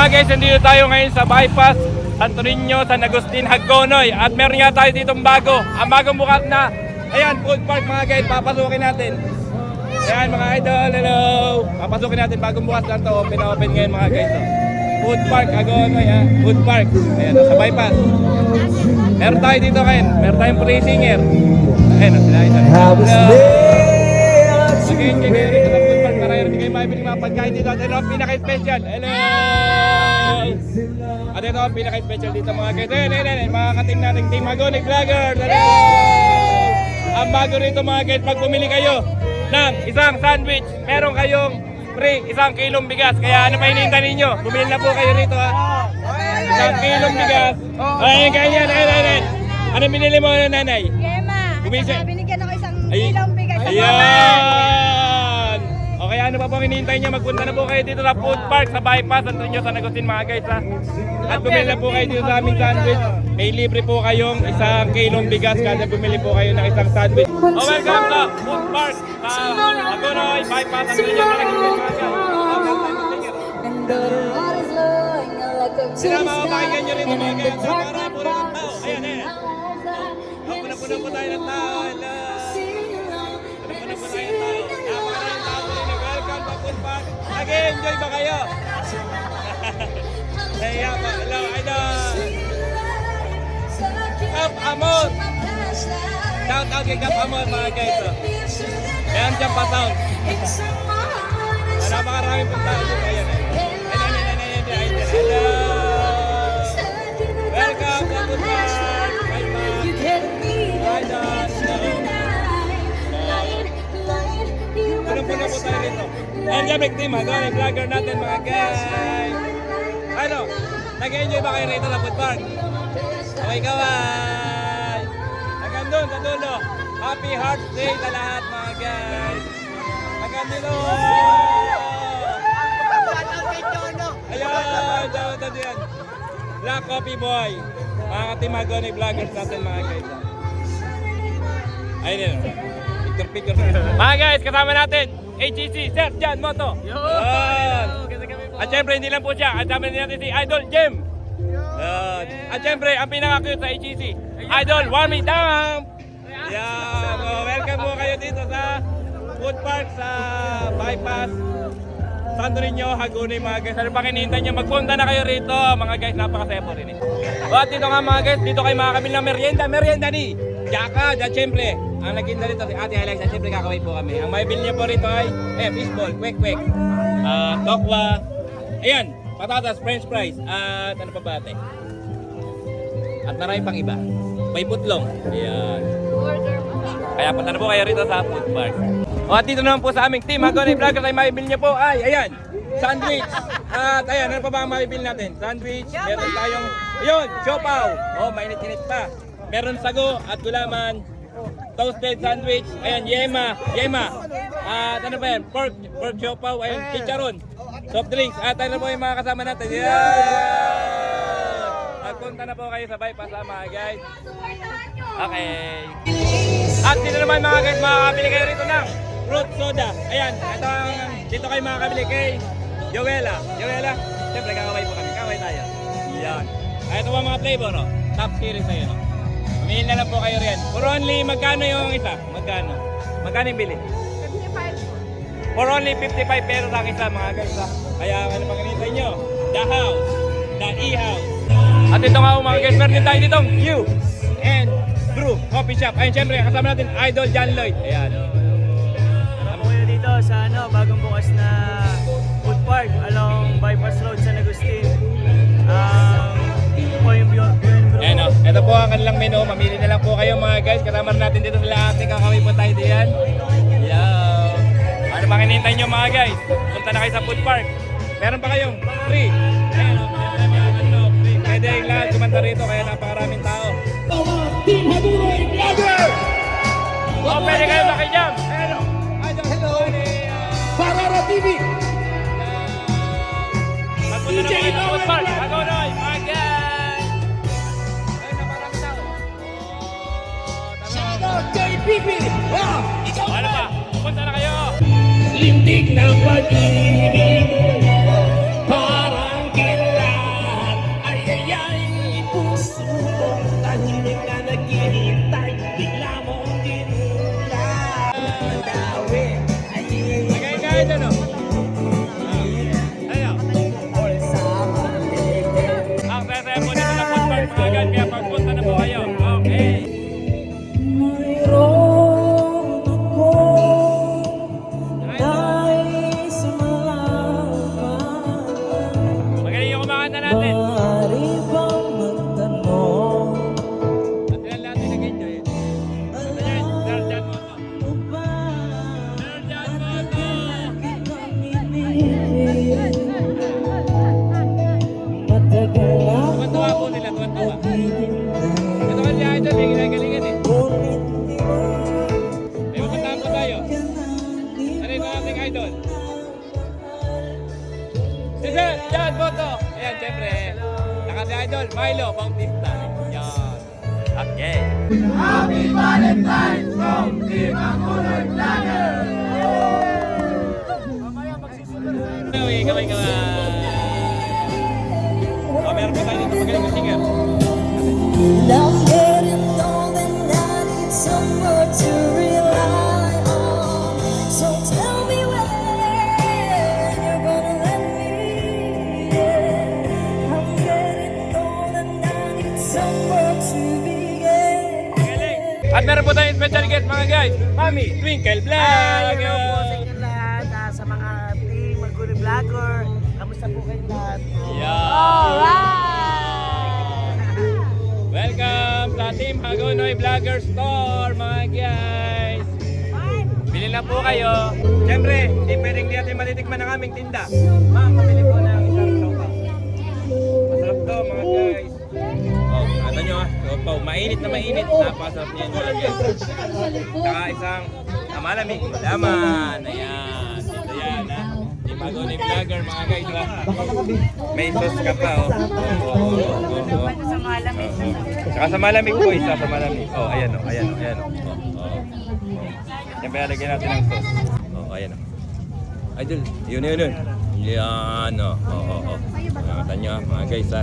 mga guys, nandito tayo ngayon sa bypass Santo Niño, San Agustin, Hagonoy. At meron nga tayo ditong bago. Ang bagong bukas na, ayan, food park mga guys, papasukin natin. Ayan mga idol, hello. Papasukin natin, bagong bukas lang to, open ngayon mga guys. So. Food park, Hagonoy ha, food park. Ayan, sa bypass. Meron tayo dito ngayon, meron tayong free singer. Ayan, sila idol. Hello. Again, kayo dito sa food park, marami rin kayo mabili mga pagkain dito. At ito ang pinaka-special. Hello. At ito ang pinaka-special dito mga guys. Ayan, mga kating nating Team Hagonoy Vlogger. Hello. Ang bago rito mga guys, pag bumili kayo ng isang sandwich, meron kayong free isang kilong bigas. Kaya ano pa hinihintay ninyo? Bumili na po kayo rito ha. Isang kilong bigas. Ayun, ganyan. Ano binili mo nanay? Gema. Bumili siya. Binigyan ako isang kilong bigas. Ayan! Okay, ano pa pong hinihintay nyo? Magpunta na po kayo dito sa food park, sa bypass, Santo Niño, San Agustin mga guys ha. At bumili na po kayo dito sa aming sandwich. May libre po kayong isang kilong bigas kada bumili po kayo ng isang sandwich. Welcome sa food park sa Hagonoy, bypass, Santo Niño, San Agustin mga guys. Sila makapakinggan nyo rito mga guys. Para po rin ang tao. Ayan. Puna po tayo ng tao. Puna po tayo ng tao. Napakaraming tao po rin. Welcome sa food park. Nag-enjoy ba kayo? Kaya po. Hello, idol. Cap Amor. Shout out kay Cap Amor mga guys. Ayan dyan pa sound. Napakaraming punta dito. Ayan. Hello. Welcome sa food park. Puno po tayo dito. And Jamik Team Hagonoy Vlogger natin mga guys. Ano? Nag-enjoy ba kayo rito sa food park? Okay kaway. Hanggang doon sa dulo. Happy Heart Day sa lahat mga guys. Hanggang dito. Ayan. Daw yan. Black Coffee Boy. Mga Team Hagonoy Vloggers natin mga guys. Ayun yun. Picture. Mga guys, kasama natin HEC, Sir Jan Moto. At syempre, hindi lang po siya. Kasama natin si Idol Jem. At syempre, ang pinaka-cute sa HEC, Idol Warmy Damp. Welcome po kayo dito sa food park sa bypass Santo Niño, Hagonoy mga guys. Ano pa kinihintay nyo? Magpunta na kayo rito. Mga guys, napaka-saya po rin. At dito nga mga guys, dito kayo makakabili ng merienda ni Jaka. At syempre, ang nagkinda rito si Ate Alexa, siyempre kakaway po kami. Ang mabibili niyo po rito ay fishball, kwek-kwek, tokwa, ayan, patatas, french fries, at ano pa ba ate? At marami pang iba. May putlong. Ayan. Kaya punta na po kayo rito sa food park. O at dito naman po sa aming Team Hagonoy Vlogger ay mabibili niyo po ay, ayan, sandwich. At ayan, ano pa ba ang mabibili natin? Sandwich, meron tayong, ayun, siopaw. Oh, mainit-init pa. Meron sago at gulaman. Toasted sandwich, ayan, yema, at ano ba yan, pork siopaw, ayan, chicharon, soft drinks, at ano po yung mga kasama natin, Magpunta na po kayo sa bypass mga guys. Okay. At dito naman mga guys, makakabili kayo rito ng fruit soda, ayan, dito kayo makakabili kay Joella, siyempre kakaway po kami, kaway tayo, yan. Ito po mga flavor, no? Top series na yun, no? Pumili na lang po kayo riyan. For only, magkano yung isa? Magkano yung bili? 55. For only 55 pesos ang isa mga guys ha. Kaya ano pang hinihintay nyo? The house. The e-house. At ito nga mga guys, meron din tayo ditong You and Brew Coffee Shop. Ayun syempre, kasama natin Idol John Lloyd. Ayan. Ako kayo dito sa bagong bukas na food park along Bypass Road, San Agustin. Ito po yung view. Ayan o, ito po ang kanilang menu. Mamili na lang po kayo mga guys. Kasama natin dito sila ate. Kakawin po tayo diyan. Hello. Ano bang hinihintay nyo mga guys? Punta na kayo sa food park. Meron pa kayong free. Ayan o, free. Pwede yung lahat kumanta rito kaya napakaraming tao. Team Hagonoy Vlogger! O, pwede kayo makijam. Ayan o. Hello! Parara TV! Magpunta na kayo sa food park. Hagonoy, mga guys. Kay Pipi! Ano pa? Punta na kayo! Lintik ng pag-ibig, parang kailan banda natin. Maaari bang magtanong At ilan natin nag-enjoy. Ano yan? Sir John Moto. mo ba Sir John Moto! kitang inibig? Matagal ako Tuwan-tuwa po sila, tuwan-tuwa. hinintay, Ito kasi idol, may ginagalingan eh. ngunit di mo May makantaan pa tayo. ka nang Ano ito nating idol? Si Sir John Moto. Ayan, syempre. Naka si idol, Milo Bautista. Yan. Okay. Happy Valentine's from Team Oh, meron pa tayo dito magaling na singer. I'm getting old and I need someone to rely on. So tell me when you're gonna let me in. I'm getting old and I need someone to begin. Galing. At meron po tayong special guest mga guys. Mami, Twinkle Vlog. Hello po sa inyo lahat, sa mga team, Maguri Vlogger. Kamusta po kayo lahat? Yeah. Welcome sa Team Hagonoy Vlogger Store mga guys. Bili na po kayo. Siyempre, hindi pwedeng di natin matitikman ang aming tinda. Ma'am, pabili po ng isang sopa. Masarap to mga guys. Oh, ano nyo ah, sopa. Mainit na mainit. Napasarap niyan mga guys. Saka isang malamig. Laman. Ayan. Ito yan ha. Team Hagonoy Vlogger mga guys ha. May sauce ka pa oh. Sa malamig. Saka sa malamig po, isa sa malamig. Oh, ayan oh, ayan oh, ayan oh. Oh. Siyempre, lagyan natin ng sauce. Oh, ayan oh. Idol, yun. Yan oh. Oh. Nakatan nyo mga guys ha.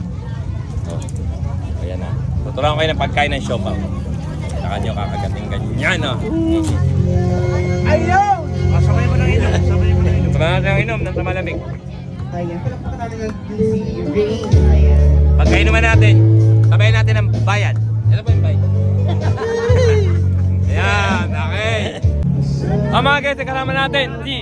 Oh. Ayan na. Tuturuan ko kayo ng pagkain ng siopaw. Saka nyo kakagating ganyan oh. Ayaw! Sabay mo ng inom. Sabay mo ng inom. Tuturuan natin ang inom ng sa malamig. Ayan. Si Rain. Ayan. Pagkain naman natin, sabayan natin ng bayad. Ito po yung bayad. Ayan, okay. Mga guys, kasama natin si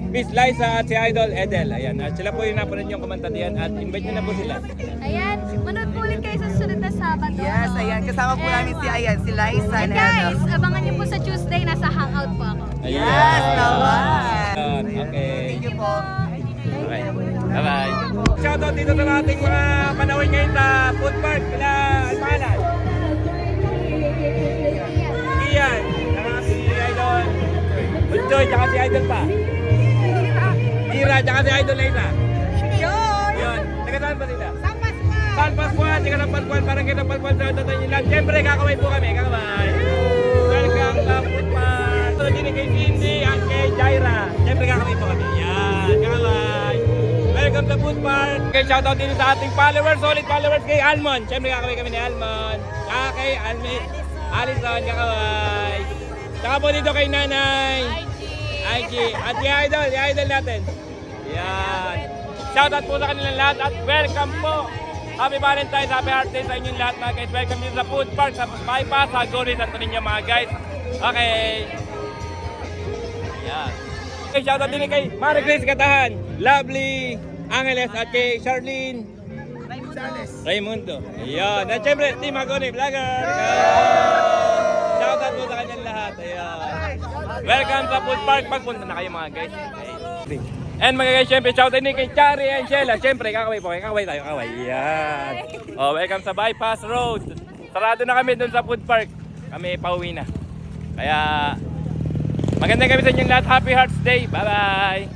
Miss Liza at si Idol Edel. Ayan, at sila po yung napanood yung kumanta diyan at invite nyo na po sila. Ayan, manood po ulit kayo sa susunod na Sabado. Yes, ayan. Kasama po namin si Ayan, si Liza. And guys, abangan niyo po sa Tuesday, nasa hangout po ako. Ayan. Yes, naman. Ayan, okay. Thank you po. Okay. Bye-bye. Shoutout dito sa ating mga panawin ngayon sa food park. Sila, ang pangalan? Ian. Saka si Idol. Unjoy, saka si Idol pa. Ira, saka si Idol Liza. Yun. Taga saan ba sila? San Pascual. Taga San Pascual. Parang kita Pascual sa tatay nila. Siyempre, kakaway po kami. Kakaway. Welcome sa food park. Ito din kay Cindy at kay Jaira. Siyempre, kakaway po kami. Yan. Kakaway. Welcome sa food park. Okay, shoutout din sa ating followers. Solid followers kay Almond. Siyempre, kakaway kami ni Almond. Saka kay Alison. Kakaway. Saka po dito kay Nanay. IG. At yung idol natin. Yan. Shoutout po sa kanilang lahat at welcome po. Happy Valentine's, happy Heart Day sa inyong lahat mga guys. Welcome dito sa food park, sa bypass, sa Goris, Santo Niño mga guys. Okay. Yan. Okay, shoutout din kay Marie Grace Katahan, Lovely, Angeles at kay Charlene Raimundo. Yan. At syempre, Team Hagonoy Vlogger. Shoutout po sa kanyang lahat. Ayan. Welcome sa food park. Pagpunta na kayo mga guys. Okay. And mga guys, syempre, shoutout din kay Chari and Sheila. Syempre, kakaway po kayo. Kakaway tayo, kakaway. Yan. Oh, welcome sa Bypass Road. Sarado na kami dun sa food park. Kami pauwi na. Kaya, magandang gabi sa inyong lahat. Happy Hearts Day. Bye-bye.